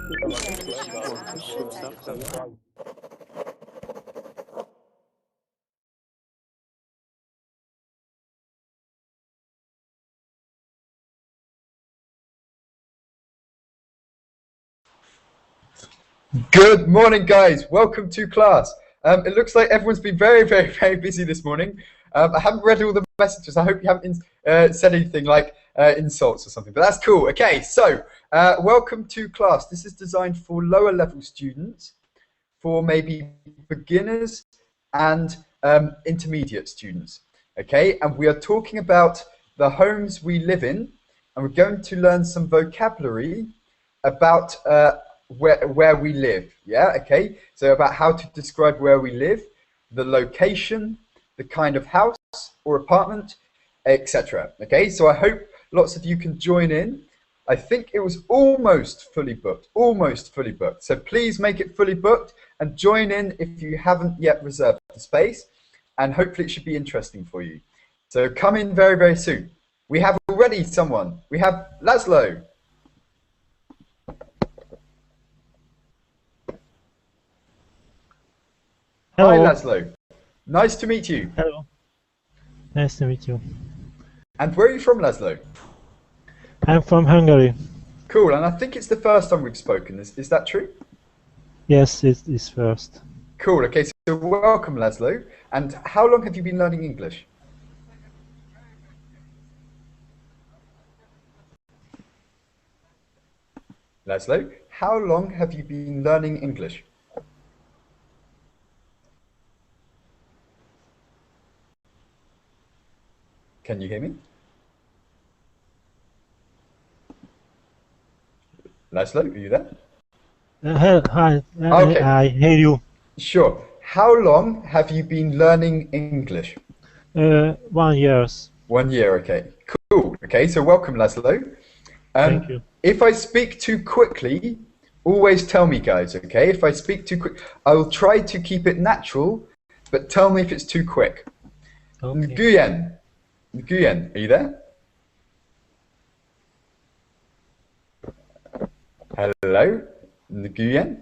Good morning, guys. Welcome to class. It looks like everyone's been very busy this morning. I haven't read all the messages. I hope you haven't said anything like insults or something, but that's cool. Okay, so welcome to class. This is designed for lower level students, for maybe beginners and intermediate students. Okay, and we are talking about the homes we live in, and we're going to learn some vocabulary about where we live. Yeah, okay, so about how to describe where we live, the location, the kind of house or apartment, etc. Okay, so I hope lots of you can join in. I think it was almost fully booked, so please make it fully booked and join in if you haven't yet reserved the space, and hopefully it should be interesting for you. So come in very soon. We have already someone. We have Laszlo. Hello. Hi, Laszlo. Nice to meet you. Hello. Nice to meet you. And where are you from, Laszlo? I'm from Hungary. Cool, and I think it's the first time we've spoken. Is that true? Yes, it is first. Cool, okay, so welcome, Laszlo. And how long have you been learning English? Laszlo, how long have you been learning English? Can you hear me? Laszlo, are you there? Hi, Okay. I hear you. Sure. How long have you been learning English? 1 year. 1 year, okay. Cool. Okay, so welcome, Laszlo. Thank you. If I speak too quickly, always tell me, guys, okay? If I speak too quick, I will try to keep it natural, but tell me if it's too quick. Okay. Nguyen, are you there? Hello? Nguyen?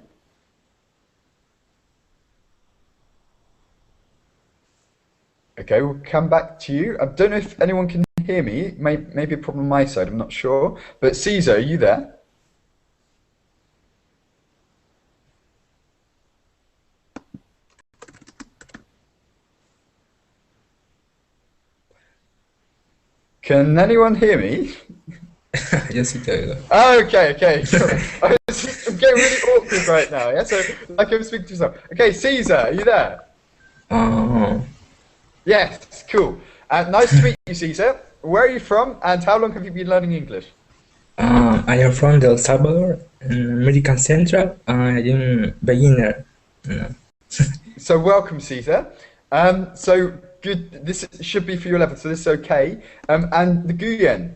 Okay, we'll come back to you. I don't know if anyone can hear me. Maybe a problem on my side, I'm not sure. But Caesar, are you there? Can anyone hear me? Yes, we do. Okay. Sure. I'm getting really awkward right now. Yeah, so like I'm speaking to yourself. Okay, Caesar, are you there? Oh, Yes, cool. Nice to meet you, Caesar. Where are you from, and how long have you been learning English? I am from El Salvador, American Central. I'm beginner. No. So welcome, Caesar. So good. This should be for your level, so this is okay. And the Nguyen.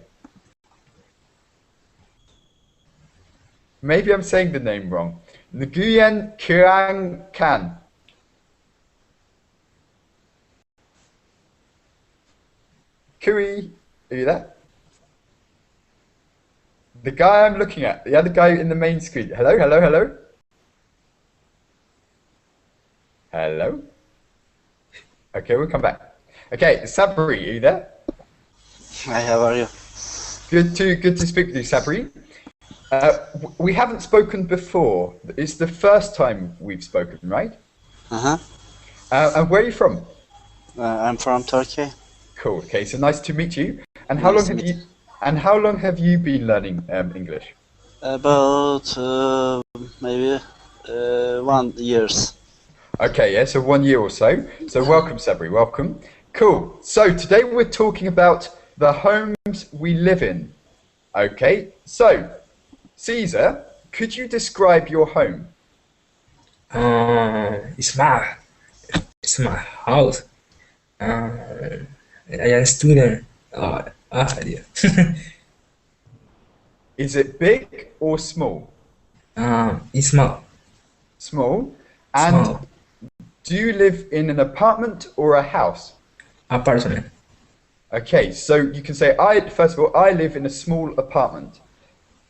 Maybe I'm saying the name wrong. Nguyen Kirang Kan. Kui, are you there? The guy I'm looking at, the other guy in the main screen. Hello? Hello? Okay, we'll come back. Okay, Sabri, are you there? Hi, how are you? Good to speak with you, Sabri. We haven't spoken before. It's the first time we've spoken, right? Uh-huh. And where are you from? I'm from Turkey. Cool. Okay, so nice to meet you. And how Nice long to have meet you? And how long have you been learning English? About maybe 1 years. Okay, yeah, so 1 year or so. So welcome, Sabri, welcome. Cool. So today we're talking about the homes we live in. Okay, so Caesar, could you describe your home? It's my house. I am a student. Yeah. Is it big or small? It's small. Small. And Small do you live in an apartment or a house? apartment. Okay, so you can say, first of all, I live in a small apartment.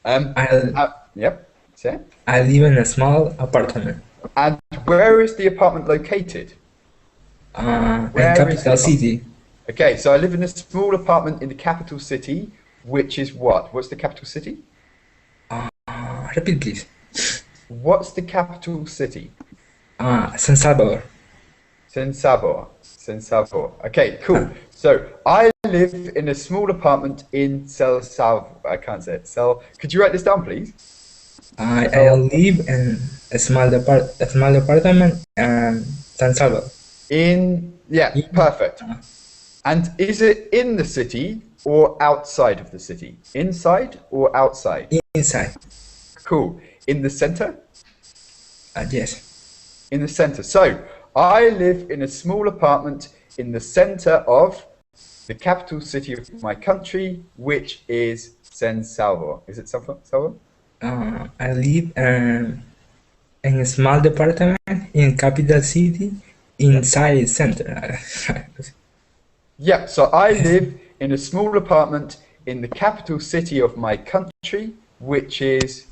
I Yep. Say it. I live in a small apartment. And where is the apartment located? In Where is capital the city. Okay, so I live in a small apartment in the capital city, which is what? What's the capital city? Repeat, please. What's the capital city? San Salvador. San Salvador. San Salvador. Okay, cool. So I live in a small apartment in San Salvador. I can't say it. Could you write this down, please? I live in a small apartment in San Salvador. Perfect. And is it in the city or outside of the city? Inside or outside? Inside. Cool. In the center? Yes. In the center. So I live in a small apartment in the center of the capital city of my country, which is San Salvador. Is it San Salvador? I live in a small apartment in capital city inside center. Yeah, so I live in a small apartment in the capital city of my country, which is,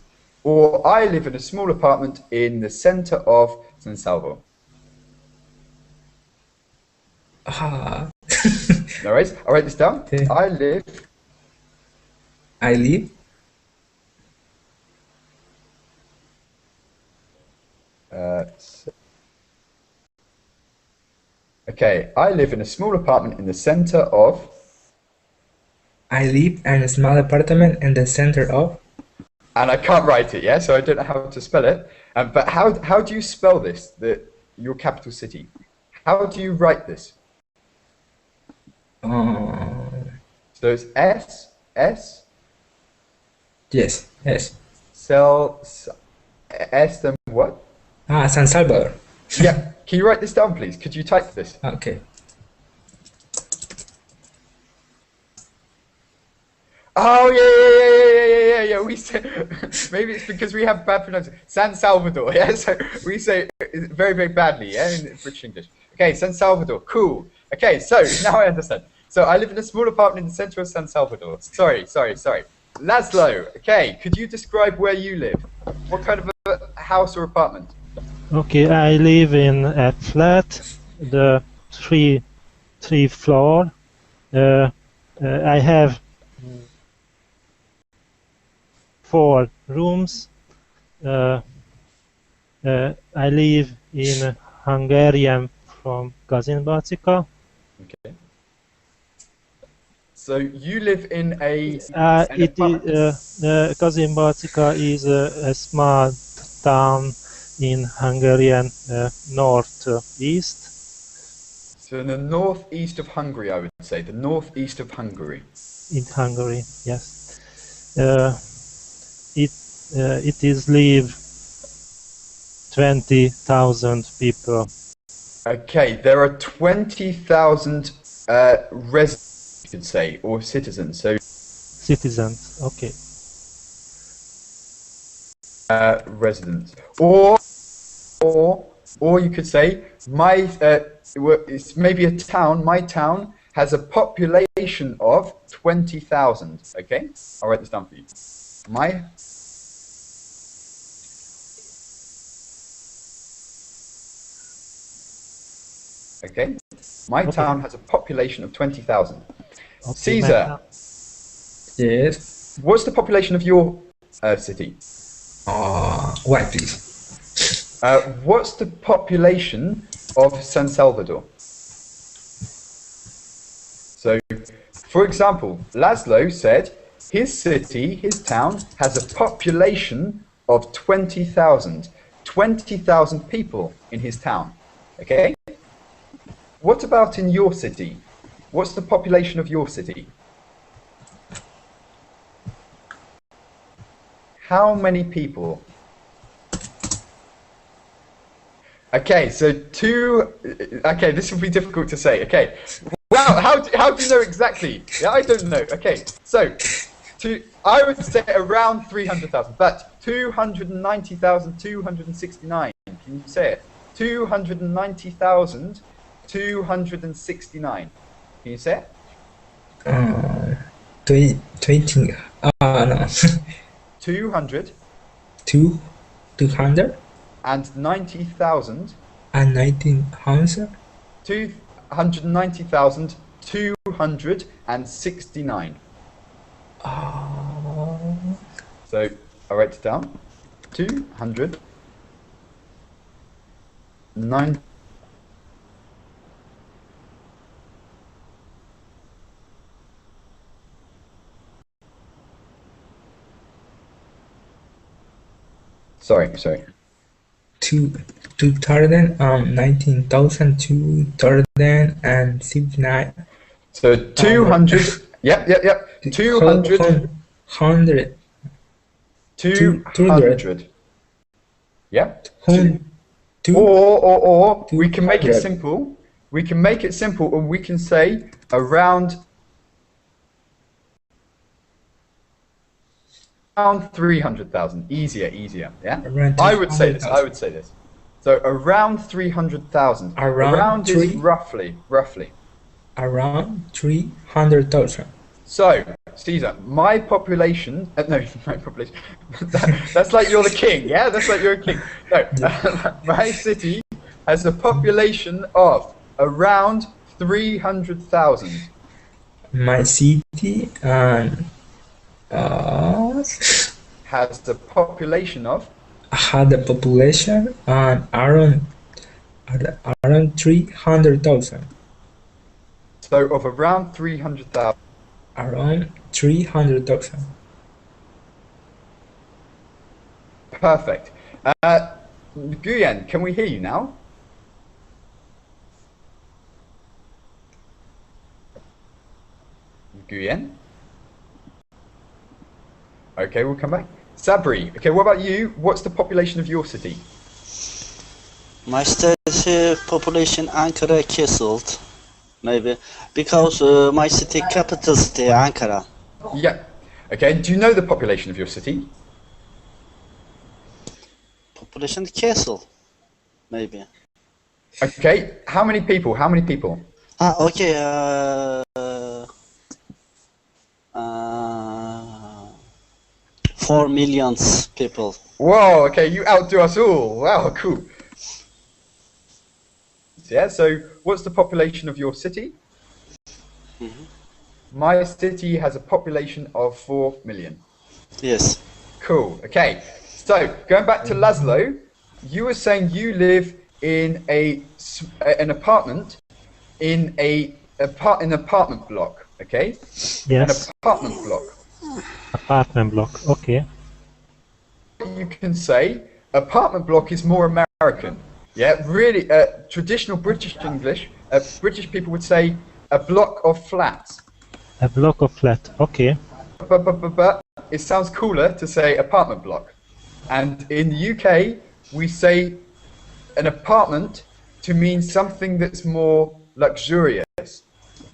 or I live in a small apartment in the center of San Salvador. No worries. I'll write this down. Okay. I live okay, I live in a small apartment in the center of. I live in a small apartment in the center of. And I can't write it, yeah, so I don't know how to spell it. But how do you spell this? Your capital city. How do you write this? So it's S. Yes. S then what? San Salvador. Yeah. Can you write this down, please? Could you type this? Okay. Oh yeah. We say maybe it's because we have bad pronunciation. San Salvador, yeah. So we say it very, very badly, yeah, in British English. Okay, San Salvador, cool. Okay, so now I understand. So I live in a small apartment in the center of San Salvador. Sorry. Laszlo, okay, could you describe where you live? What kind of a house or apartment? Okay, I live in a flat, the three floor. I have 4 rooms. I live in Hungarian from Gaziantep. Okay. So you live in an apartment. Gaziantep is a small town in Hungarian northeast. So in the northeast of Hungary, I would say. The northeast of Hungary. In Hungary, yes. It is live 20,000 people. Okay, there are 20,000 residents, you could say, or citizens. So Citizens, okay. Residents, or you could say it's maybe a town. My town has a population of 20,000. Okay, I'll write this down for you. My town has a population of 20,000. Okay, Caesar, Yes. what's the population of your city? Why, please? What's the population of San Salvador? So, for example, Laszlo said his city, his town, has a population of 20,000. 20,000 people in his town. Okay? What about in your city? What's the population of your city? How many people? Okay, so okay, this will be difficult to say. Okay, well, how do you know exactly? Yeah, I don't know. Okay, so I would say around 300,000, but 290,269. Can you say it? 290,269. Can you say it? 20. No. 200. 200 and 90,000 and 1900 290,269. So I write it down. 209. Sorry. 219,269. So 200. Yep. 200. 100. 200. Yep. Or we can make it 200. simple. We can make it simple, and we can say around 300,000. Easier. Yeah. Around I would say this. 300,000. So around 300,000. Around is three- roughly. Around 300,000. So, Caesar, my population. No, my population. That's like you're the king, yeah? That's like you're a king. No, my city has a population of around 300,000. My city Has a population of had a population around 300,000. so of around 300,000. Around 300,000. Perfect. Nguyen, can we hear you now? Nguyen? Okay, we'll come back. Sabri, okay, what about you? What's the population of your city? My state population Ankara castled, maybe, because my city capital city Ankara. Yeah. Okay, do you know the population of your city? Population castle, maybe. Okay, how many people? Okay. 4 million people. Whoa, okay, you outdo us all. Wow, cool. Yeah, so what's the population of your city? My city has a population of 4 million. Yes. Cool, okay. So, going back to Laszlo, you were saying you live in an apartment in an apartment block, okay? Yes. An apartment block. Apartment block. Okay. You can say apartment block is more American. Yeah, really, traditional British English, British people would say a block of flats. A block of flat. Okay. But it sounds cooler to say apartment block. And in the UK, we say an apartment to mean something that's more luxurious.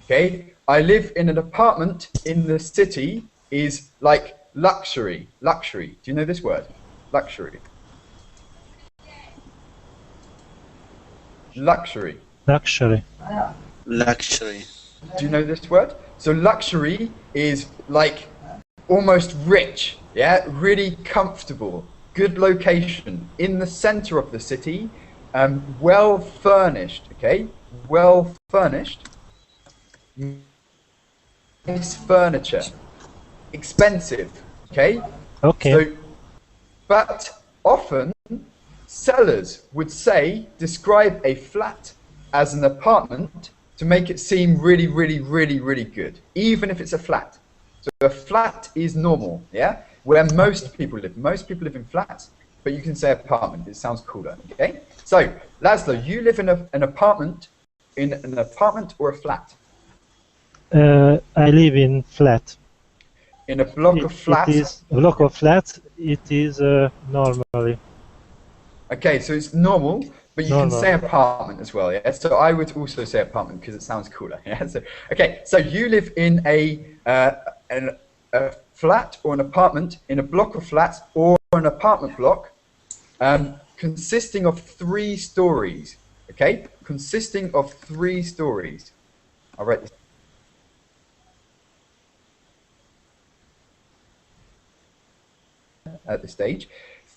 Okay? I live in an apartment in the city is like luxury. Luxury. Do you know this word? Luxury. Luxury. Luxury. Luxury. Do you know this word? So luxury is like almost rich, yeah, really comfortable, good location in the center of the city, well furnished, okay, well furnished, nice furniture, expensive, okay. Okay. So, but often sellers would say describe a flat as an apartment to make it seem really, really, really, really good, even if it's a flat. So a flat is normal, yeah? Where most people live. Most people live in flats, but you can say apartment. It sounds cooler, okay? So, Laszlo, you live in an apartment or a flat? I live in flat. In a block of flats? It is a block of flats. It is normally. Okay, so it's normal, but you can Normal. say apartment as well, yeah? So I would also say apartment because it sounds cooler, yeah? So, okay, so you live in a flat or an apartment in a block of flats or an apartment block consisting of 3 stories, okay? Consisting of 3 stories. I'll write this. At this stage.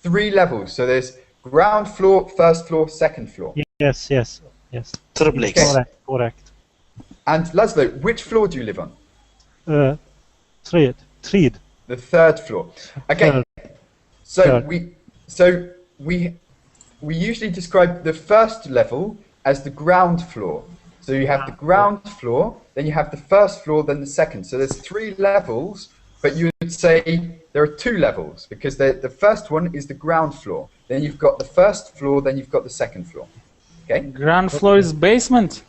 3 levels. So there's ground floor, first floor, second floor. Yes, yes, yes. Triplex. Okay. Correct. And Laszlo, which floor do you live on? Threed. The 3rd floor. Okay. Third. So Third. we usually describe the first level as the ground floor. So you have the ground floor, then you have the first floor, then the second. So there's 3 levels, but you would say there are 2 levels because the first one is the ground floor. Then you've got the first floor, then you've got the second floor. Okay? Ground floor is basement.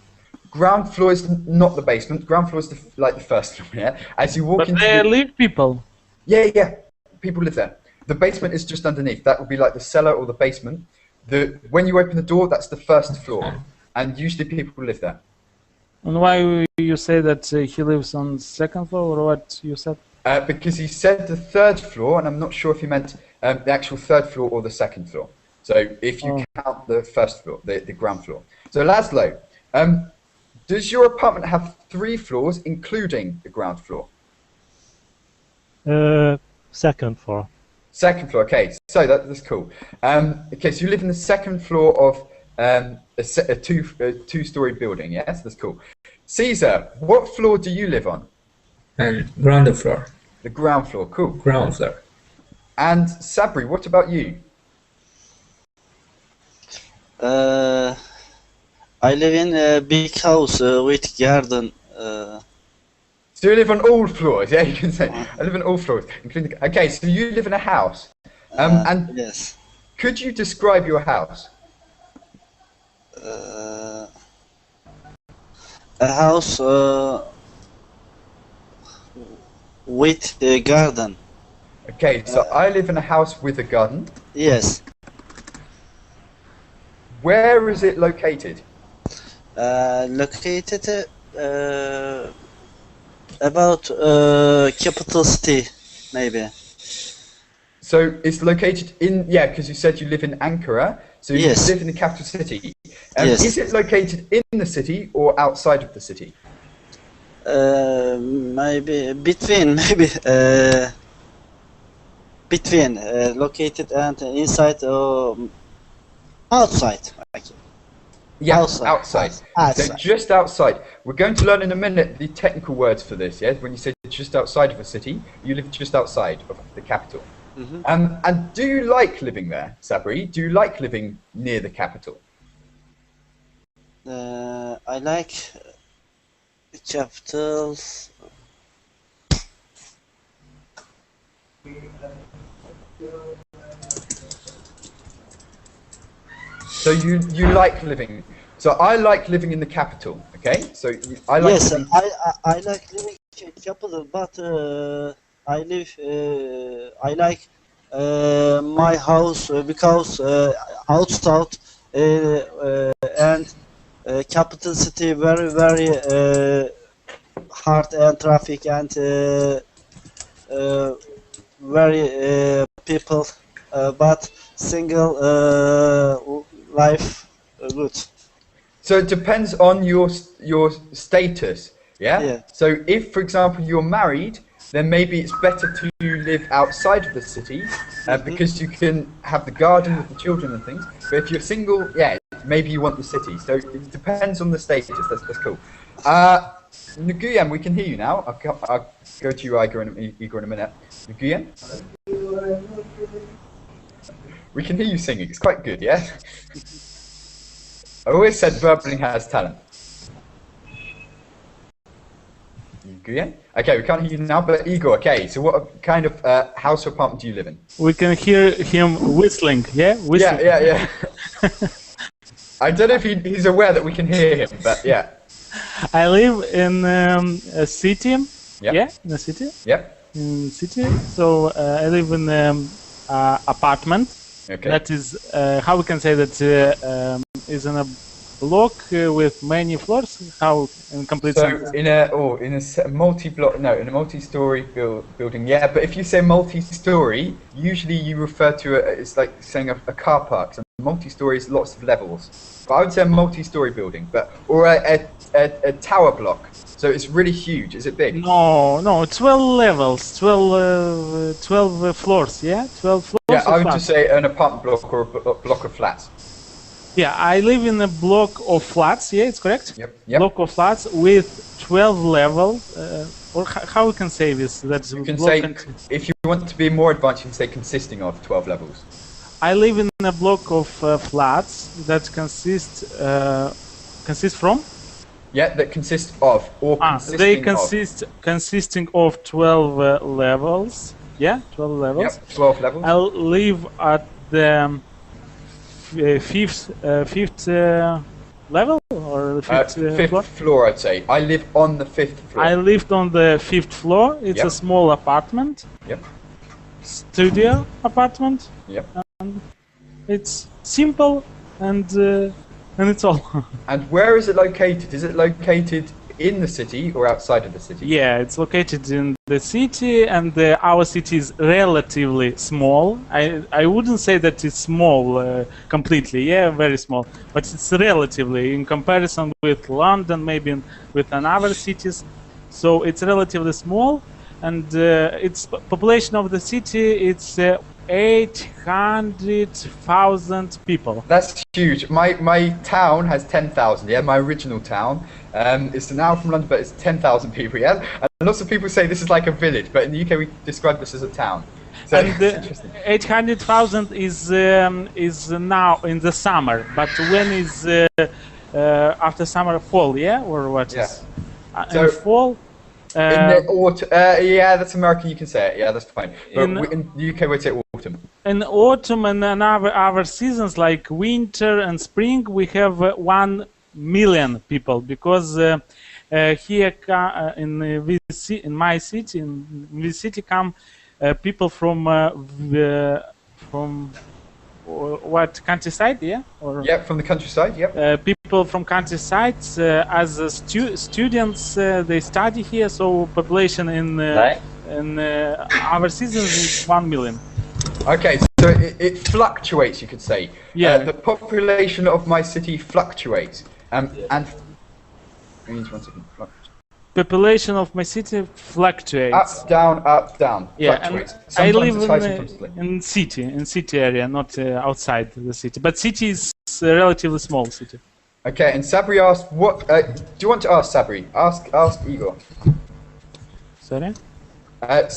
Ground floor is not the basement. Ground floor is like the first floor, yeah? As you walk But into there the, live people. yeah, people live there. The basement is just underneath. That would be like the cellar or the basement. When you open the door, that's the first floor. And usually people live there. And why you say that he lives on second floor, or what you said? Because he said the 3rd floor, and I'm not sure if he meant the actual 3rd floor or the 2nd floor. So if you count the first floor, the ground floor. So Laszlo, does your apartment have 3 floors, including the ground floor? Second floor. Second floor, okay. So that's cool. Okay, so you live in the 2nd floor of a two-story building, yes? That's cool. Caesar, what floor do you live on? And ground floor. The ground floor, cool. Ground floor. And Sabri, what about you? I live in a big house with garden. So you live on all floors, yeah, you can say. I live on all floors, including. Okay, so you live in a house. And Yes. could you describe your house? A house with a garden. Okay, so I live in a house with a garden. Yes. Where is it located? Located about capital city, maybe. So it's located in, yeah, because you said you live in Ankara, so you Yes. live in the capital city. Yes. Is it located in the city or outside of the city? Maybe between, between located and inside outside. Okay. Yeah, Outside. outside. So Outside. just outside. We're going to learn in a minute the technical words for this, yeah? When you say just outside of a city, you live just outside of the capital. Mhm. And do you like living there, Sabri? Do you like living near the capital? I like capitals. So you like living. So I like living in the capital, okay? So I like Yes, living, I like living capital, but I like my house because outside and capital city very hard and traffic and very people, but single life good. so it depends on your status, yeah? Yeah. So if, for example, you're married, then maybe it's better to live outside of the city because you can have the garden with the children and things. But if you're single, yeah, maybe you want the city. So it depends on the status. That's cool. Nguyen, we can hear you now. I'll go to you, Igor, in a minute. Nguyen? We can hear you singing. It's quite good, yeah? I always said Verbeling has talent. Nguyen? Okay, we can't hear you now, but Igor, okay. So what kind of house or apartment do you live in? We can hear him whistling, yeah? Whistling. Yeah. I don't know if he's aware that we can hear him, but yeah. I live in a city. Yep. Yeah, in a city. Yep. In city. So I live in apartment. Okay. That is how we can say that is in a block with many floors? How in complete So sentence? in a multi-block, no, in a multi-story building, yeah. But if you say multi-story, usually you refer to it. It's like saying a car park. So multi-story is lots of levels. But I would say a multi-story building, or a tower block. So it's really huge. Is it big? No, 12 levels, 12 floors, yeah? 12 floors Yeah, or I would flats? just say an apartment block or a block of flats. Yeah, I live in a block of flats, yeah, it's correct? Yep. Yep. Block of flats with 12 levels, or how we can say this? That's You can block say, and- if you want to be more advanced, you can say consisting of 12 levels. I live in a block of flats that consist from? Yeah, that consists of, or They consisting of. consisting of 12 levels. Yeah, 12 levels. Yep, 12 levels. I live at the fifth level or the fifth Fifth floor. floor, I'd say. I live on the 5th floor. I lived on the 5th floor. It's Yep. a small apartment. Yep. Studio apartment. Yep. It's simple and it's all. And where is it located? Is it located in the city or outside of the city? Yeah, it's located in the city, and our city is relatively small. I wouldn't say that it's small completely. Yeah, very small, but it's relatively in comparison with London, maybe with other cities. So it's relatively small, and its population of the city it's 800,000 people. That's huge. My town has 10,000, yeah, my original town. It's an hour from London, but it's 10,000 people, yeah? And lots of people say this is like a village, but in the UK we describe this as a town. So And it's interesting. 800,000 is now in the summer, but when is after summer fall, yeah, or what Yeah. is? So- in fall. In the autumn, yeah, that's American, you can say it, yeah, that's fine. But In- in the UK we'd say autumn. In autumn and other seasons like winter and spring, we have 1 million people because here in my city, in this city, come people from what countryside, yeah, or Yep, from the countryside, yep. people from countryside as students they study here, so population in our seasons is 1 million. Okay, so it fluctuates, you could say. Yeah. The population of my city fluctuates. And means 1 second. Population of my city fluctuates. Up, down, Yeah, and fluctuates. I Sometimes live it's high, sometimes it's low. in city area, not outside the city. But city is a relatively small city. Okay, and Sabri asked, what? Do you want to ask Sabri? Ask Igor. Sorry.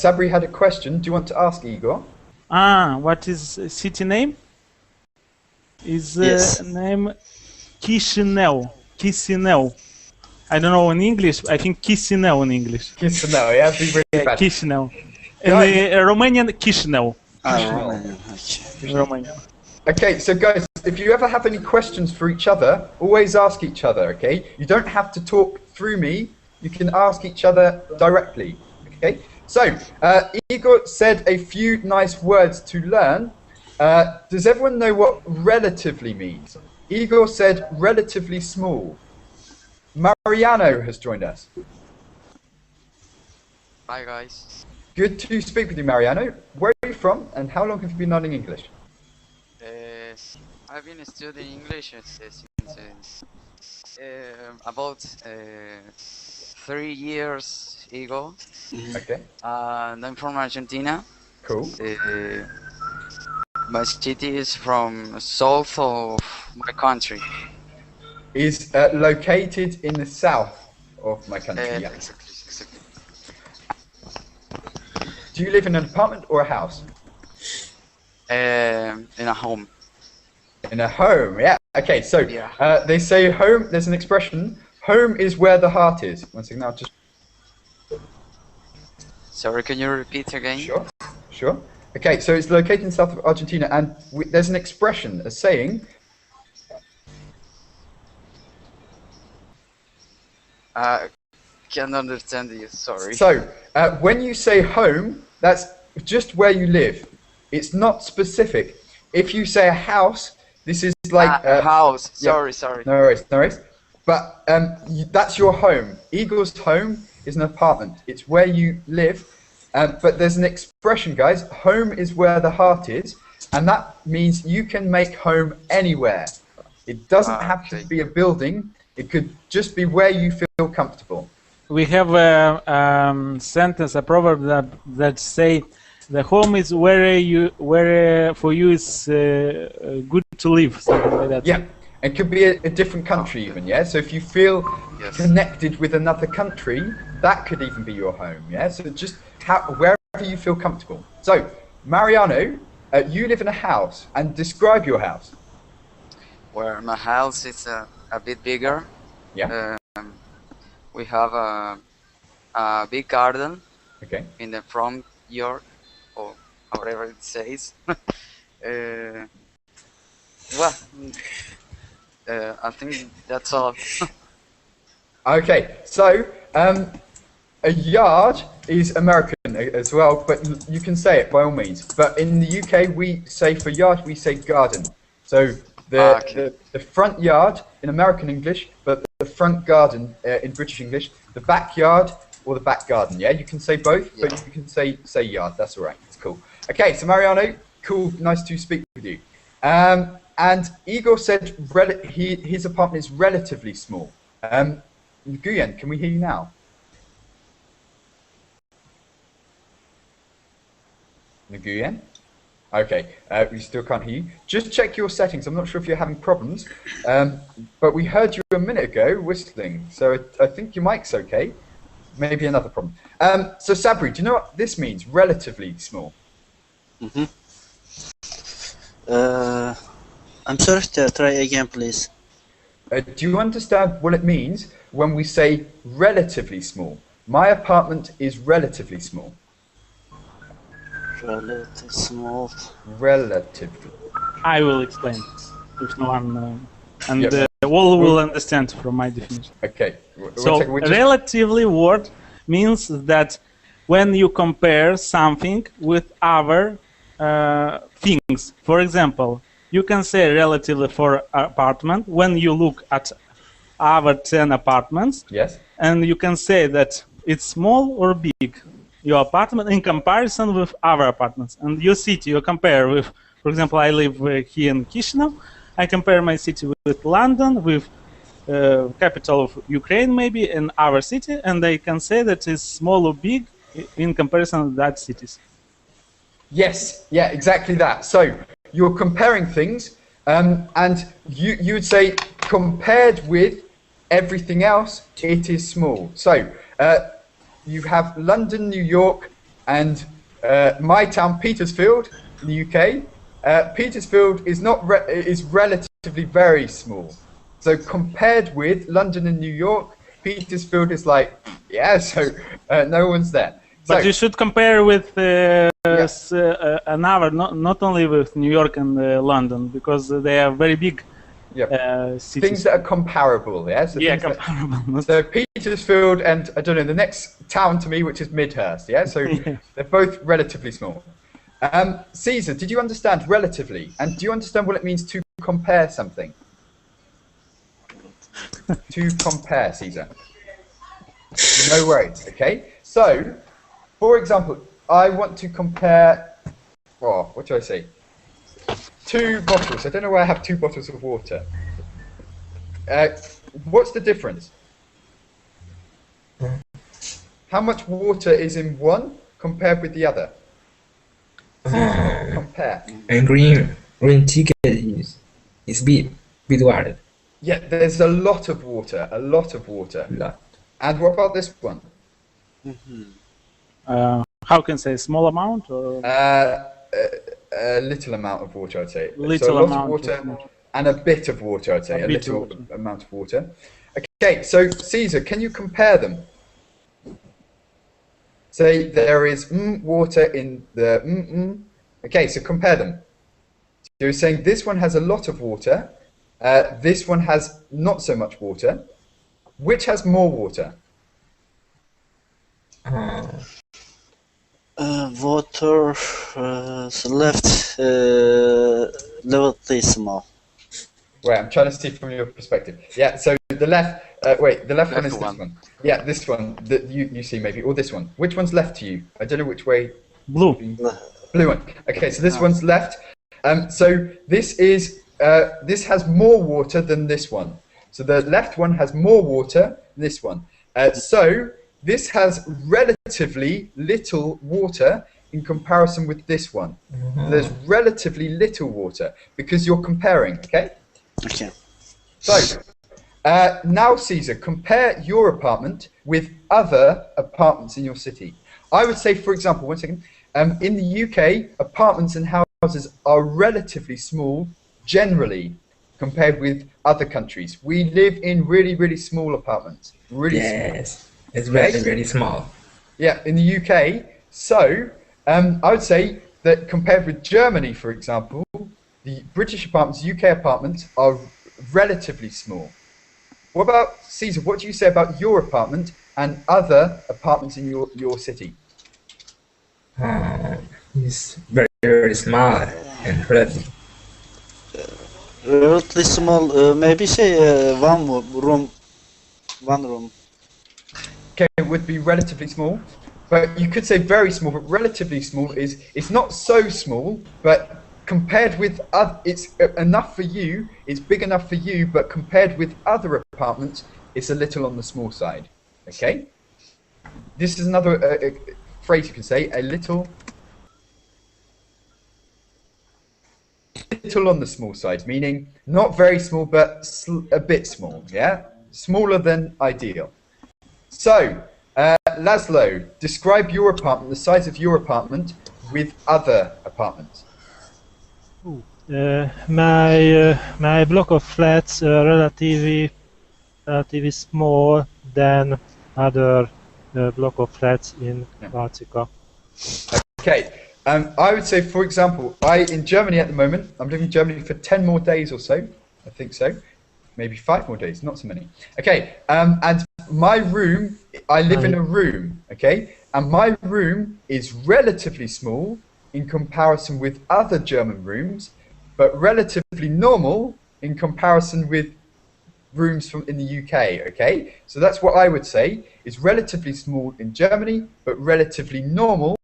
Sabri had a question. Do you want to ask Igor? What is city name? Is Yes. name Chisinau. Chisinau. I don't know in English. I think Chisinau in English. Kiss to know, yeah, be really bad. Chisinau. In Guys. Romanian, Chisinau. Romanian, okay. Romanian. Okay, so guys, if you ever have any questions for each other, always ask each other, okay? You don't have to talk through me. You can ask each other directly, okay? So, Igor said a few nice words to learn. Does everyone know what relatively means? Igor said relatively small. Mariano has joined us. Hi guys. Good to speak with you, Mariano. Where are you from and how long have you been learning English? I've been studying English since about 3 years ago, Okay, and I'm from Argentina. cool. My city is from south of my country. Is located in the south of my country, yeah. Exactly. Do you live in an apartment or a house? In a home. In a home, yeah. Okay, so Yeah. they say home, there's an expression, home is where the heart is. One second, I'll just, Sorry, can you repeat again? sure. Okay, so it's located in south of Argentina, and there's an expression, a saying, Can't understand you. Sorry. so when you say home, that's just where you live. It's not specific. If you say a house, this is like house. yeah. Sorry. No worries, no worries. But that's your home. Eagle's home is an apartment. It's where you live. But there's an expression, guys. Home is where the heart is, and that means you can make home anywhere. It doesn't have to be a building. It could just be where you feel comfortable. We have a sentence, a proverb that say, "The home is where for you is good to live," something like that. Yeah, it could be a different country even. Yeah, so if you feel connected with another country, that could even be your home. Yeah, so just wherever you feel comfortable. So, Mariano, you live in a house, and describe your house. Where my house is a bit bigger. Yeah. We have a big garden. Okay. In the front yard, or whatever it says. I think that's all. Okay, so a yard is American as well, but you can say it by all means. But in the UK, we say for yard, we say garden. So the front yard in American English, but the front garden in British English, the backyard or the back garden. Yeah, you can say both, but you can say yard. That's all right. It's cool. Okay, so Mariano, cool, nice to speak with you. And Igor said his apartment is relatively small. Nguyen, can we hear you now? Nguyen? Okay, we still can't hear you. Just check your settings. I'm not sure if you're having problems, but we heard you a minute ago whistling, so I think your mic's okay. Maybe another problem. So Sabri, do you know what this means, relatively small? Mm-hmm. I'm sorry, try again, please. Do you understand what it means when we say relatively small? My apartment is relatively small. Relatively small. Relatively. I will explain if no one, and all will understand from my definition. Okay. So relatively word means that when you compare something with other things, for example, you can say relatively for apartment when you look at other 10 apartments. Yes. And you can say that it's small or big, your apartment in comparison with other apartments. And your city, you compare with, for example, I live here in Chisinau. I compare my city with London, with capital of Ukraine maybe, and our city, and I can say that it's small or big in comparison to that cities. Yes, yeah, exactly that. So you're comparing things, and you would say compared with everything else, it is small. So you have London, New York, and my town, Petersfield, in the UK. Petersfield is is relatively very small. So compared with London and New York, Petersfield is like, yeah, so no one's there. But you should compare with another, not only with New York and London, because they are very big cities. Things that are comparable, yeah? So yeah, comparable. So Petersfield and, I don't know, the next town to me, which is Midhurst, yeah? So they're both relatively small. Caesar, did you understand relatively? And do you understand what it means to compare something? To compare, Caesar. No worries, okay? So, for example, I want to compare, what do I say? 2 bottles. I don't know why I have 2 bottles of water. What's the difference? How much water is in one compared with the other? Compare. And green ticket is big water. Yeah, there's a lot of water. A lot of water. Lot. And what about this one? How can I say, small amount or? A little amount of water, I'd say. Little so a lot amount of water and a bit of water, I'd say. A little amount of water. Okay, so Caesar, can you compare them? Say there is water in the Okay, so compare them. So you're saying this one has a lot of water. This one has not so much water. Which has more water? Water left relatively small. Wait, I'm trying to see from your perspective. Yeah, so the left, wait, the left one Left is one. this one. Yeah, this one that you see maybe, or this one. Which one's left to you? I don't know which way. Blue. Blue one. Okay, so this one's left. So this has more water than this one. So the left one has more water than this one. So this has relatively little water in comparison with this one. There's relatively little water because you're comparing, okay? Okay. So, now Caesar, compare your apartment with other apartments in your city. I would say, for example, one second, in the UK, apartments and houses are relatively small, generally, compared with other countries. We live in really, really small apartments. Really small. Yes, it's very, very small. Yeah, in the UK. So, I would say that compared with Germany, for example, the British apartments, UK apartments are relatively small. What about, Caesar, what do you say about your apartment and other apartments in your city? It's very, very small and relative. Relatively small. Maybe say one room. Okay, it would be relatively small, but you could say very small, but relatively small is, it's not so small, but compared with other, it's enough for you, it's big enough for you, but compared with other apartments, it's a little on the small side, okay? This is another phrase you can say, a little on the small side, meaning not very small, but a bit small, yeah? Smaller than ideal. So, Laszlo, describe your apartment, the size of your apartment with other apartments. My block of flats are relatively small than other block of flats in Baltica. Okay, I would say, for example, in Germany at the moment, I'm living in Germany for 10 more days or so, I think so, maybe 5 more days, not so many. Okay, and my room, I live in a room, okay, and my room is relatively small in comparison with other German rooms, but relatively normal in comparison with rooms in the UK, okay? So that's what I would say, is relatively small in Germany, but relatively normal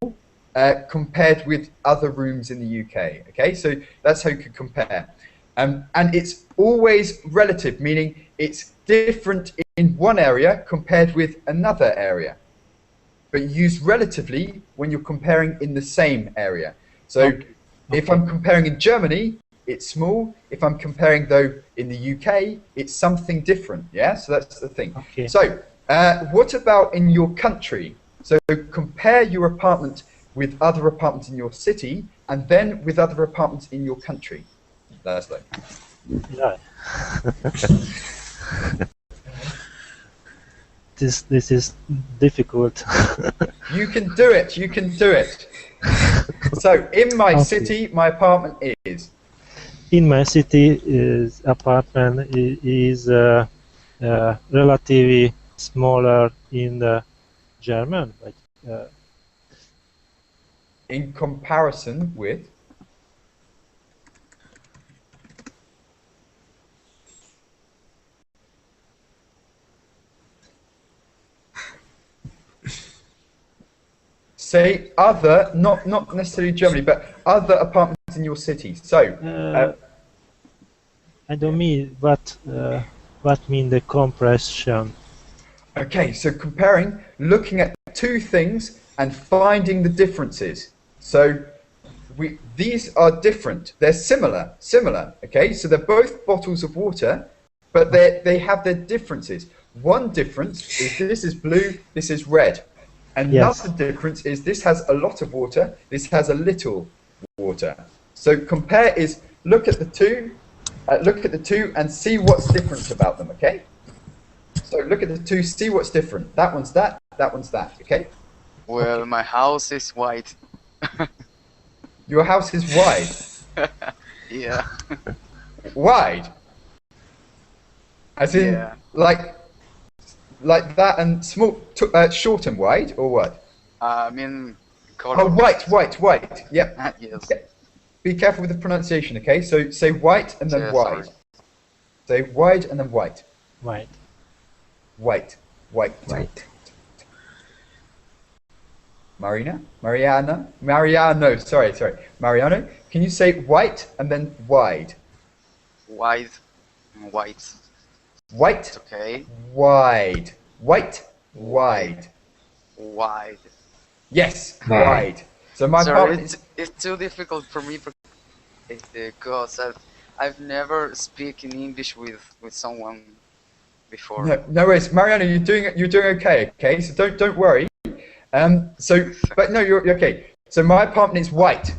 compared with other rooms in the UK, okay? So that's how you could compare. And it's always relative, meaning it's different in one area compared with another area. But used relatively when you're comparing in the same area. So if I'm comparing in Germany, it's small. If I'm comparing, though, in the UK, it's something different, yeah? So that's the thing. Okay. So what about in your country? So compare your apartment with other apartments in your city and then with other apartments in your country. Laszlo. Yeah. This is difficult. You can do it. You can do it. So in my city, my apartment is. In my city, apartment is relatively smaller in the German. Like, in comparison with. Say other, not necessarily Germany, but other apartments in your city. So, I don't mean what mean the compression. Okay, so comparing, looking at two things and finding the differences. So these are different. They're similar. Okay, so they're both bottles of water, but they have their differences. One difference is this is blue, this is red. Another difference is this has a lot of water, this has a little water. So compare is look at the two and see what's different about them, okay? So look at the two, see what's different. That one's that one's that, okay? Well, my house is white. Your house is wide. Yeah. Wide? As in, Yeah. like that and small, short and wide, or what? I mean, color. Oh, white. Yep. Yes. Okay. Be careful with the pronunciation, okay? So say white and then Yeah, wide. sorry. Say wide and then white. White. White. White. White. Mariano, sorry. Mariano, can you say white and then wide? Wide. White. White, Okay. wide. White, wide. Wide. Yes, Wide. wide. So my Sorry, partner, it's too difficult for me because I've never speak in English with someone before. no worries, Mariano, you're doing okay, okay? So don't worry. But no, you're okay. So my apartment is white.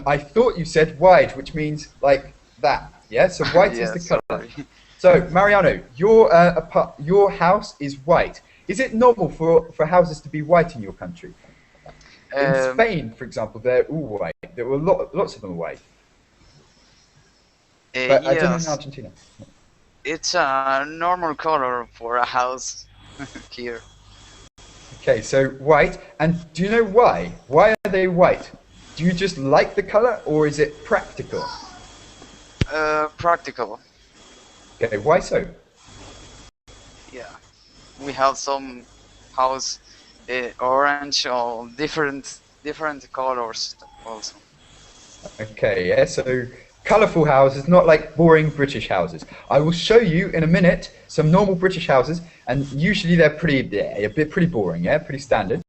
I thought you said wide, which means like that. Yeah. So white is the color. sorry. So Mariano, your house is white. Is it normal for houses to be white in your country? In Spain, for example, they're all white. There were lots of them are white. But I don't know in Yes, Argentina. it's a normal color for a house here. Okay, so white. And do you know why? Why are they white? Do you just like the color, or is it practical? Practical. Okay, why so? Yeah, we have some house orange or different colors also. Okay, yeah, so colourful houses, not like boring British houses. I will show you in a minute some normal British houses, and usually they're pretty boring, yeah, pretty standard.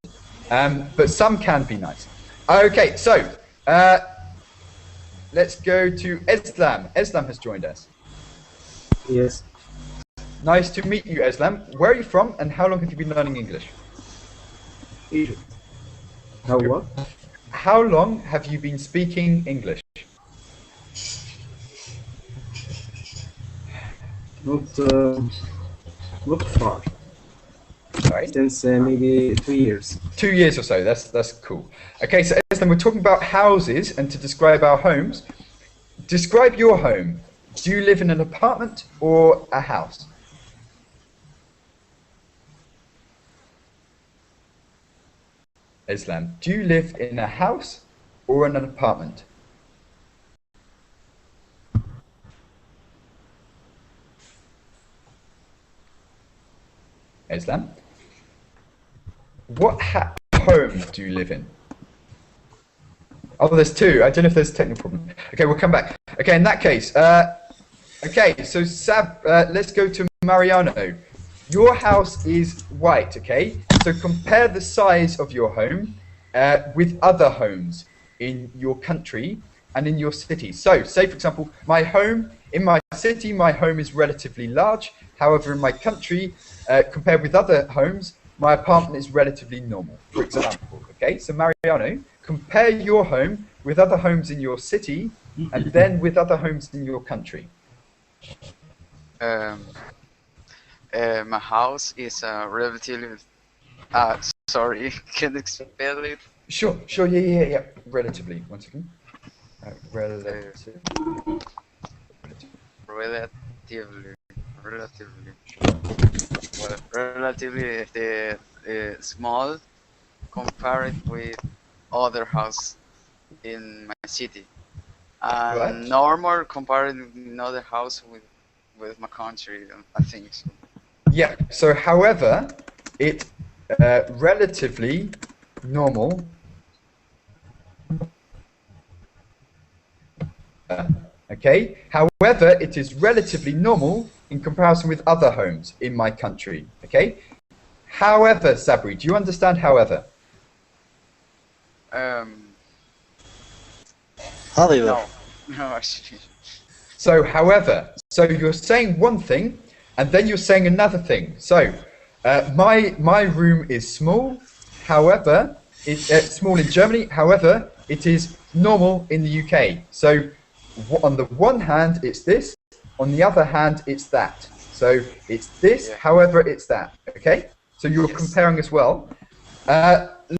But some can be nice. Okay, so let's go to Eslam. Eslam has joined us. Yes. Nice to meet you, Eslam. Where are you from, and how long have you been learning English? Egypt. How what? How long have you been speaking English? Not far. Sorry? Since maybe 2 years. 2 years or so. That's cool. Okay, so Eslam, we're talking about houses, and to describe our homes, describe your home. Do you live in an apartment or a house? Eslam, do you live in a house or in an apartment? Eslam? What home do you live in? Oh, there's two. I don't know if there's a technical problem. Okay, we'll come back. Okay, in that case, okay, so let's go to Mariano. Your house is white, okay? So compare the size of your home with other homes in your country and in your city. So, say for example, in my city, my home is relatively large. However, in my country, compared with other homes, my apartment is relatively normal, for example. Okay, so Mariano, compare your home with other homes in your city and then with other homes in your country. My house is relatively. Sorry, can you spell it? Sure, yeah. Relatively. One second. Relatively. Relatively small compared with other house in my city, and Right. normal compared with another house with my country. I think so. Yeah, so however, it relatively normal. Okay, however, it is relatively normal in comparison with other homes in my country. Okay, however, Sabri, do you understand however? However, No, actually. So, however, so you're saying one thing, and then you're saying another thing. So, my room is small. However, it's small in Germany. However, it is normal in the UK. So, on the one hand, it's this. On the other hand, it's that. So, it's this. Yeah. However, it's that. Okay. So you're Yes. comparing as well.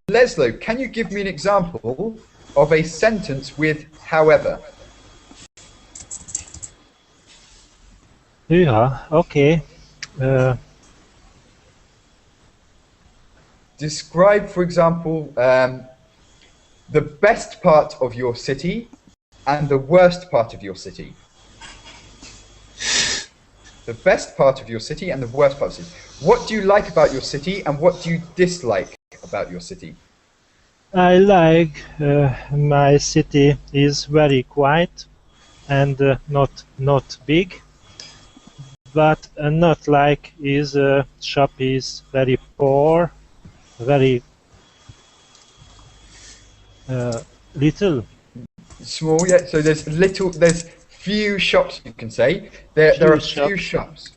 Leslo, can you give me an example of a sentence with however? Yeah, okay. Describe, for example, the best part of your city and the worst part of your city. the best part of your city and the worst part of your city. What do you like about your city and what do you dislike about your city? I like my city is very quiet and not big, but not like his shop is very poor, very little. Small, yeah. So there's few shops, you can say. There are few shops.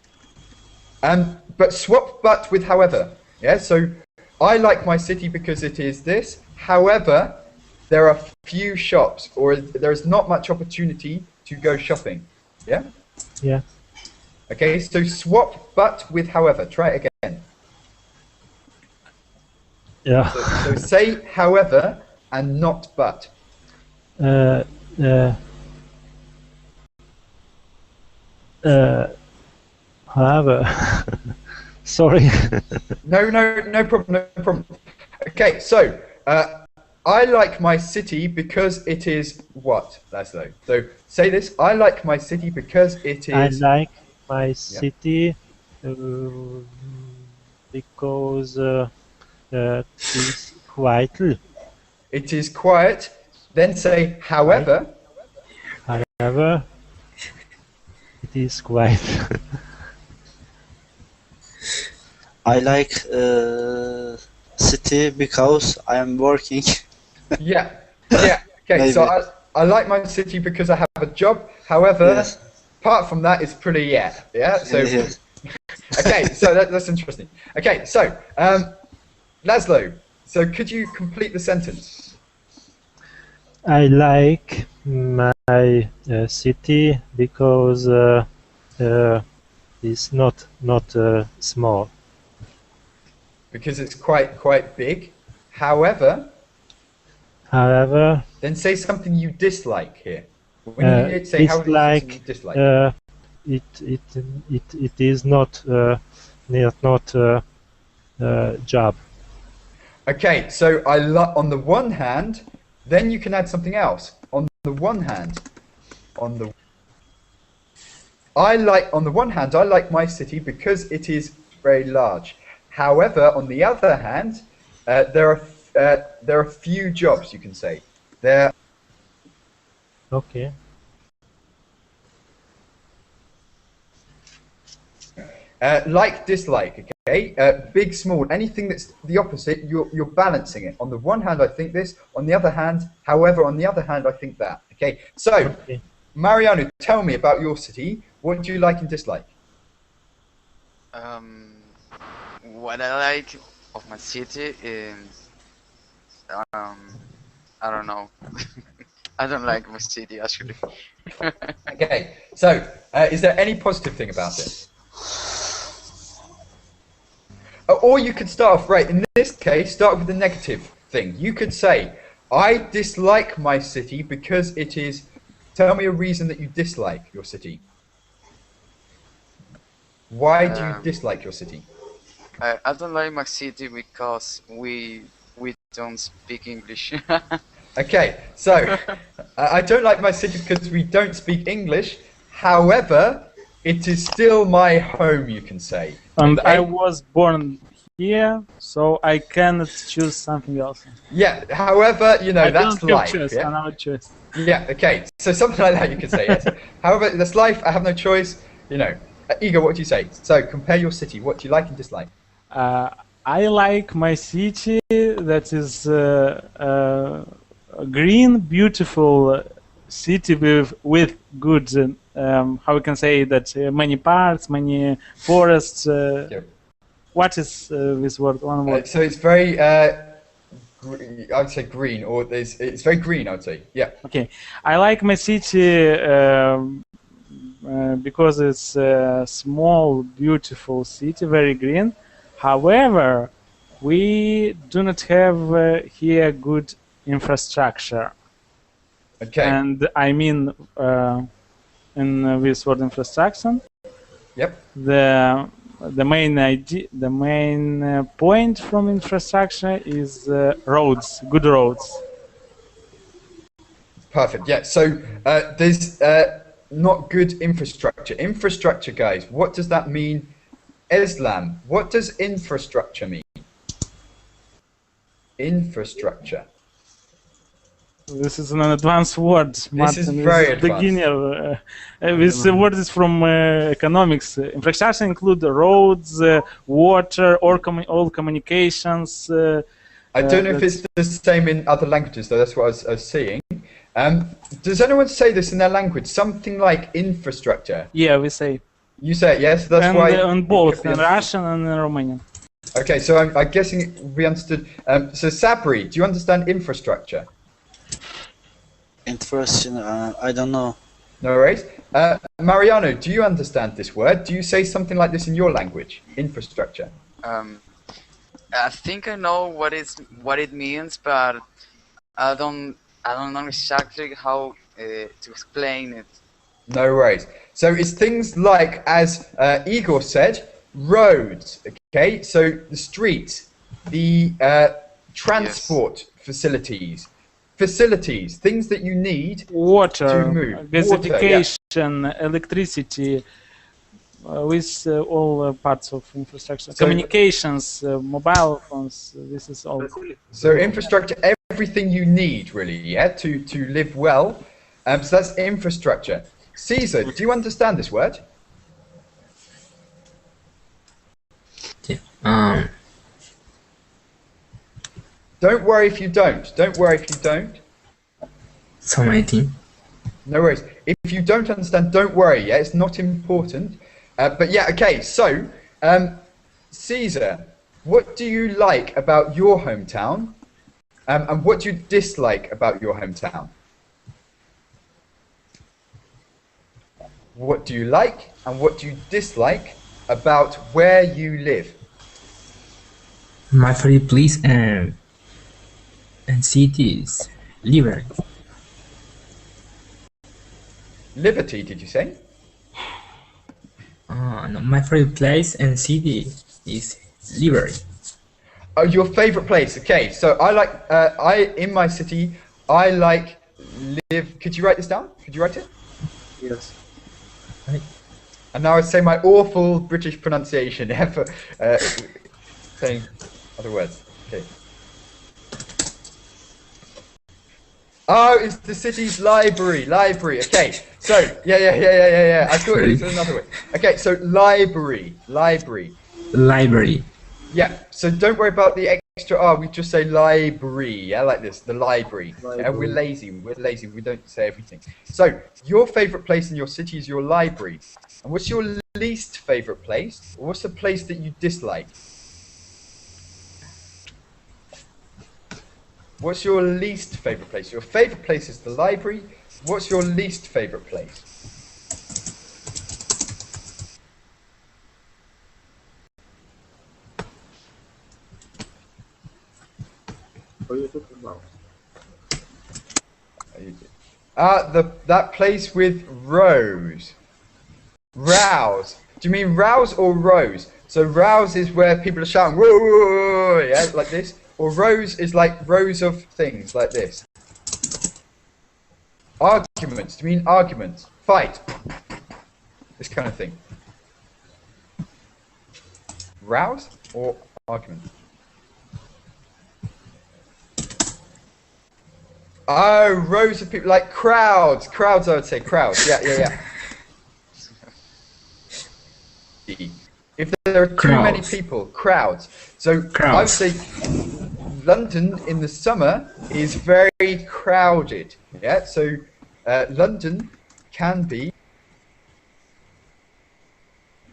But swap but with however. Yeah, so I like my city because it is this. However, there are few shops, or there is not much opportunity to go shopping. Yeah? Yeah. Okay, so swap but with however. Try it again. Yeah. So say however and not but. However, sorry. No problem. Okay, so I like my city because it is what, Laszlo? So say this. I like my city because it I is. like my city because it's quiet. It is quiet. Then say however. However, it is quiet. I like city because I am working. Yeah. Okay, so Maybe. I like my city because I have a job. However, Yes. apart from that, it's pretty yeah. So Yes. okay, so that's interesting. Okay, so Laszlo, so could you complete the sentence? I like my city because it's not small. Because it's quite big. However, However, then say something you dislike here. When you say how dislike, you dislike. it is not job. Okay, so on the one hand, then you can add something else. On the one hand, on the one hand, I like my city because it is very large. However, on the other hand, there are few jobs, you can say. Okay. Like, dislike, okay? Big, small, anything that's the opposite, you're balancing it. On the one hand, I think this. On the other hand, however, on the other hand, I think that. Okay, so, Okay. Mariano, tell me about your city. What do you like and dislike? What I like of my city is, I don't know. I don't like my city actually. Okay, so, is there any positive thing about it? Or you could start off, right, in this case, start with the negative thing. You could say, I dislike my city because it is... Tell me a reason that you dislike your city. Why do you dislike your city? I don't like my city because we don't speak English. Okay, so, I don't like my city because we don't speak English. However, it is still my home, you can say. And Okay? I was born here, so I cannot choose something else. Yeah, however, you know, I that's don't have life. choice. Yeah? I have a choice. Yeah, okay. So something like that you could say, yes. However, that's life, I have no choice, you know. Igor, what do you say? So, compare your city. What do you like and dislike? I like my city that is a green, beautiful city with good, how we can say that, many parks, many forests. Yep. What is this word? One word. So it's very, I would say green, or it's very green, I would say. Yeah. Okay, I like my city because it's a small, beautiful city, very green. However, we do not have here good infrastructure. Okay. And I mean, in this word infrastructure, Yep. the main point from infrastructure is roads, good roads. Perfect. Yeah. So not good infrastructure. Infrastructure, guys. What does that mean? Islam. What does infrastructure mean? Infrastructure. This is an advanced word, Martin. is very This advanced. beginner. This word is from economics. Infrastructure include roads, water, all communications. I don't know if it's the same in other languages, though. That's what I was seeing. Does anyone say this in their language? Something like infrastructure. Yeah, we say. You say it, yes? That's And why. on it both, could be in Russian and in Romanian. Okay, so I'm guessing we understood. So Sabri, do you understand infrastructure? Interesting. I don't know. No worries. Mariano, do you understand this word? Do you say something like this in your language? Infrastructure. I think I know what it means, but I don't know exactly how to explain it. No worries. So it's things like, as Igor said, roads. Okay, so the streets, the transport facilities, things that you need Water, to move. gasification, electricity, with all parts of infrastructure. So- Communications, mobile phones, this is all. So infrastructure, everything you need, really, yeah, to live well. So that's infrastructure. Caesar, do you understand this word? Yeah. Don't worry if you don't. Don't worry if you don't. So many things. No worries. If you don't understand, don't worry. Yeah, it's not important. But yeah, okay. So, Caesar, what do you like about your hometown, and what do you dislike about your hometown? What do you like and what do you dislike about where you live? My favorite place and city is Liberty. Liberty, did you say? No, my favorite place and city is Liberty. Oh, your favorite place. Okay, so I like. In my city, I like live. Could you write this down? Could you write it? Yes. And now I say my awful British pronunciation for saying other words. Okay. Oh, it's the city's library. Library. Okay. So yeah. I thought it was another way. Okay. So library. Library. Yeah. So don't worry about the extra R. We just say library. Yeah, like this. The library. Yeah, we're lazy. We don't say everything. So your favorite place in your city is your library. And what's your least favorite place? Or what's the place that you dislike? What's your least favorite place? Your favorite place is the library. What's your least favorite place? What are you talking about? That place with rows. Rows. Do you mean rows or rows? So rows is where people are shouting, whoa, whoa, whoa, yeah, like this. Or rows is like rows of things, like this. Arguments. Do you mean arguments? Fight. This kind of thing. Rows or argument? Oh, rows of people, like crowds. Crowds, I would say, crowds. Yeah. If there are too many people, crowds. So I would say London in the summer is very crowded. Yeah, so London can be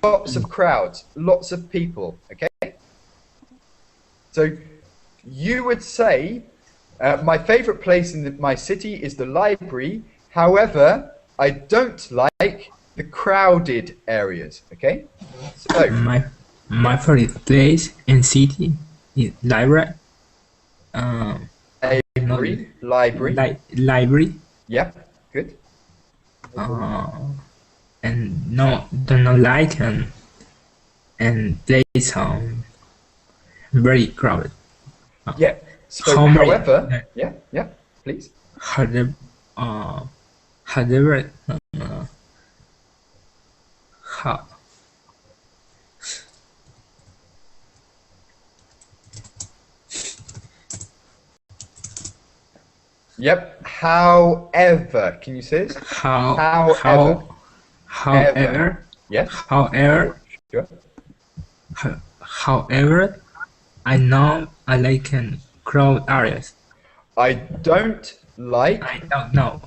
lots of crowds, lots of people. Okay. So you would say my favorite place in my city is the library. However, I don't like the crowded areas. Okay. So my favorite place and city is library. Library. Library. Yeah. Good. And don't like and place very crowded. Yeah. So, How many- yeah, please. However, how Yep. However, can you say this? however Yes. however Sure. however I know I like crowd areas. I don't like. I don't know.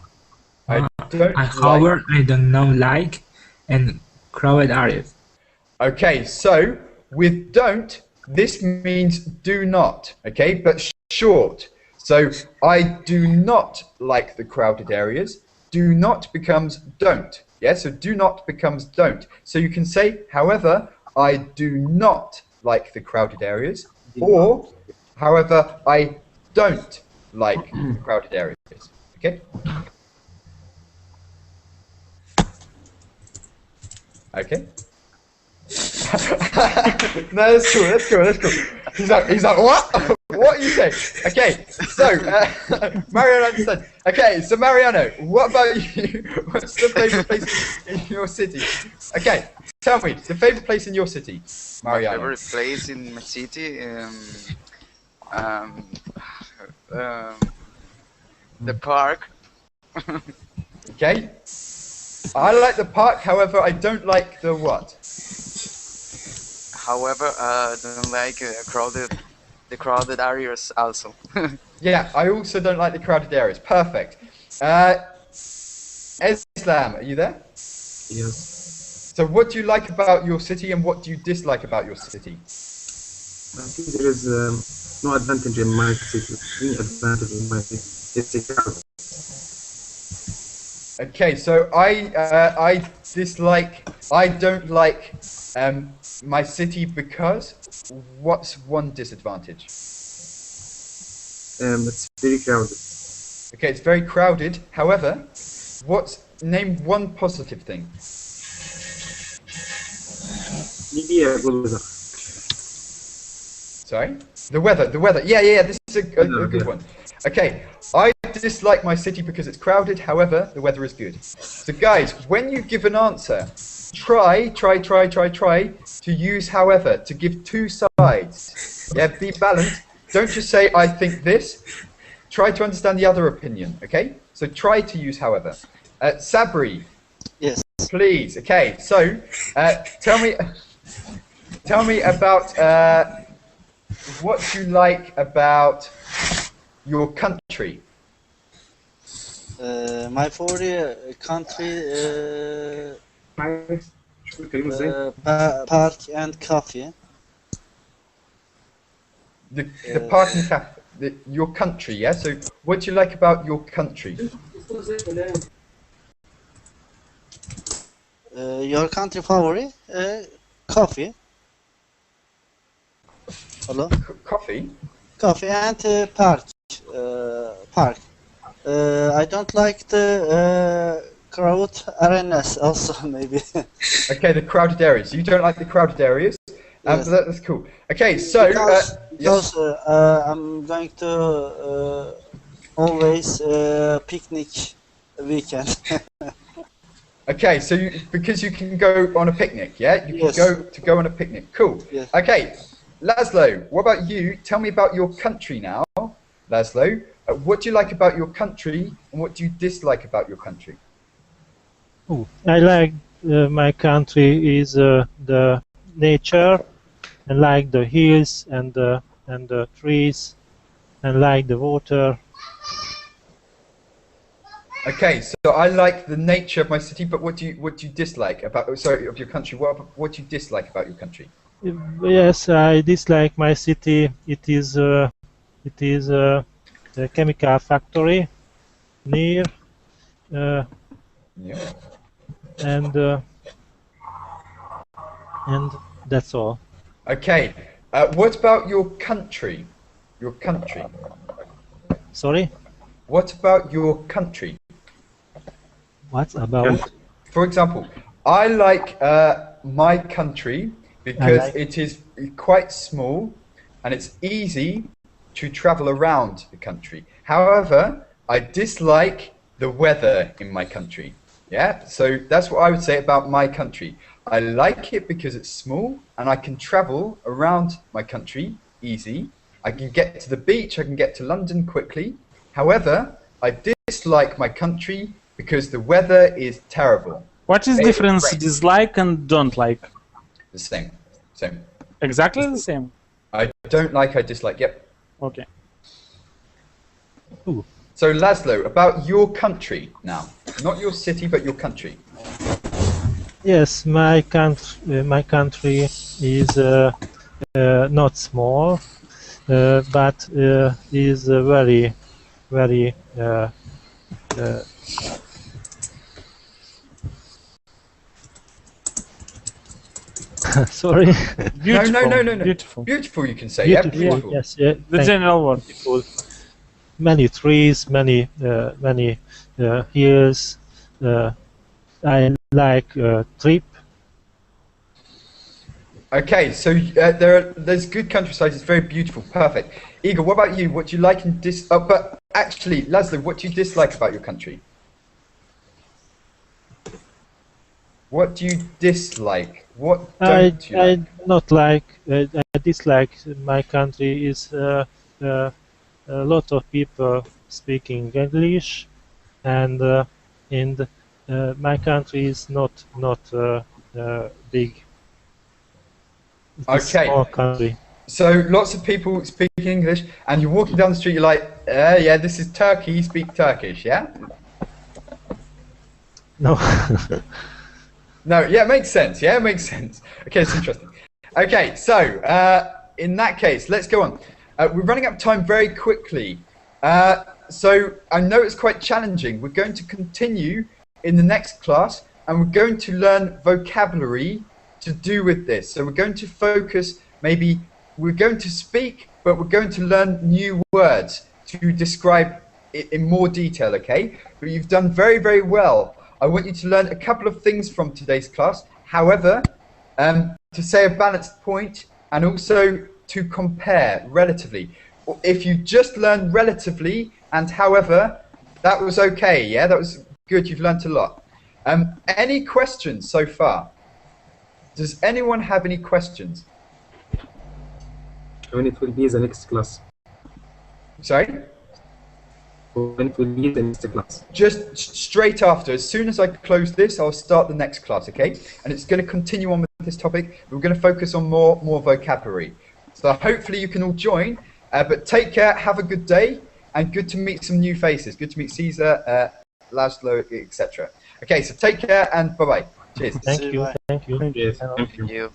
I don't like. However, I don't know like and crowded areas. Okay, so with don't, this means do not. Okay, but short. So I do not like the crowded areas. Do not becomes don't. Yeah, so do not becomes don't. So you can say, however, I do not like the crowded areas, or however, I don't like the crowded areas. Okay? Okay. No, that's cool. That's cool. That's cool. He's like, what? What are you saying? Okay, so Mariano understands. Okay, so Mariano, what about you? What's the favorite place in your city? Okay, tell me the favorite place in your city, My Mariano. favorite place in my city, the park. Okay, I like the park. However, I don't like the what? However, I don't like the crowded areas also. Yeah, I also don't like the crowded areas. Perfect. Islam, are you there? Yes. So what do you like about your city and what do you dislike about your city? I think there is no advantage in my city. Any advantage in my city. It's a crowd. Okay, so I don't like my city because what's one disadvantage? It's very crowded. Okay, it's very crowded. However, name one positive thing? Maybe a good weather. Sorry? The weather. Yeah, this is a good one. Okay, I dislike my city because it's crowded, however, the weather is good. So guys, when you give an answer, try to use however, to give two sides. Yeah, be balanced. Don't just say, I think this. Try to understand the other opinion, okay? So try to use however. Sabri, Yes. please. Okay, so tell me about what you like about your country. My favorite country, park and coffee. The park and cafe, your country, yeah? So what do you like about your country? Your country favorite, coffee. Hello? Coffee? Coffee and park. Park. I don't like the crowd arenas also maybe. Okay, the crowded areas. You don't like the crowded areas? Yes. That's cool. Okay, so because I'm going to always picnic weekend. okay, so because you can go on a picnic, yeah? You can Yes. go on a picnic. Cool. Yes. Okay, Laszlo, what about you? Tell me about your country now, Laszlo. What do you like about your country and what do you dislike about your country? I like my country is the nature, and like the hills and the trees, and like the water. Okay, so I like the nature of my city, but what do you dislike about of your country? What do you dislike about your country? Yes, I dislike my city. It is the chemical factory near, Yeah. and that's all. Okay. What about your country? Your country. Sorry, What about your country? what about? For example, I like my country because it is quite small and it's easy to travel around the country. However, I dislike the weather in my country. Yeah, so that's what I would say about my country. I like it because it's small and I can travel around my country easy. I can get to the beach, I can get to London quickly. However, I dislike my country because the weather is terrible. What is Very difference great. dislike and don't like? The same. Same. Exactly the same. I don't like, I dislike. Yep. Okay. So Laszlo, about your country now. Not your city, but your country. Yes, my country is not small, but is very, very. Sorry. Beautiful. No. Beautiful. Beautiful, you can say. Yeah, beautiful. Yes, yeah, The general word. beautiful. Many trees, many hills. I like trip. Okay, so there's good countryside. It's very beautiful. Perfect. Igor, what about you? What do you like and but actually, Laszlo, what do you dislike about your country? What do you dislike? What don't you like? I not like. I dislike my country is a lot of people speaking English, and my country is not big. It's a Okay. small country. So lots of people speak English, and you're walking down the street. You're like, yeah, this is Turkey. You speak Turkish, yeah? No. No, yeah, it makes sense. Yeah, it makes sense. Okay, it's interesting. Okay, so in that case, let's go on. We're running out of time very quickly. So I know it's quite challenging. We're going to continue in the next class, and we're going to learn vocabulary to do with this. So we're going to focus, maybe we're going to speak, but we're going to learn new words to describe it in more detail, okay? But you've done very, very well. I want you to learn a couple of things from today's class. However, to say a balanced point and also to compare relatively. If you just learn relatively and however, that was okay, yeah? That was good, you've learned a lot. Any questions so far? Does anyone have any questions? When it will be the next class. Sorry? When it will be the next class. Just straight after, as soon as I close this, I'll start the next class, okay? And it's going to continue on with this topic. We're going to focus on more vocabulary. So hopefully you can all join. But take care, have a good day, and good to meet some new faces. Good to meet Caesar, Laszlo, etc. Okay, so take care and bye-bye. Cheers. Thank you. Thank you. Yes, thank you. You.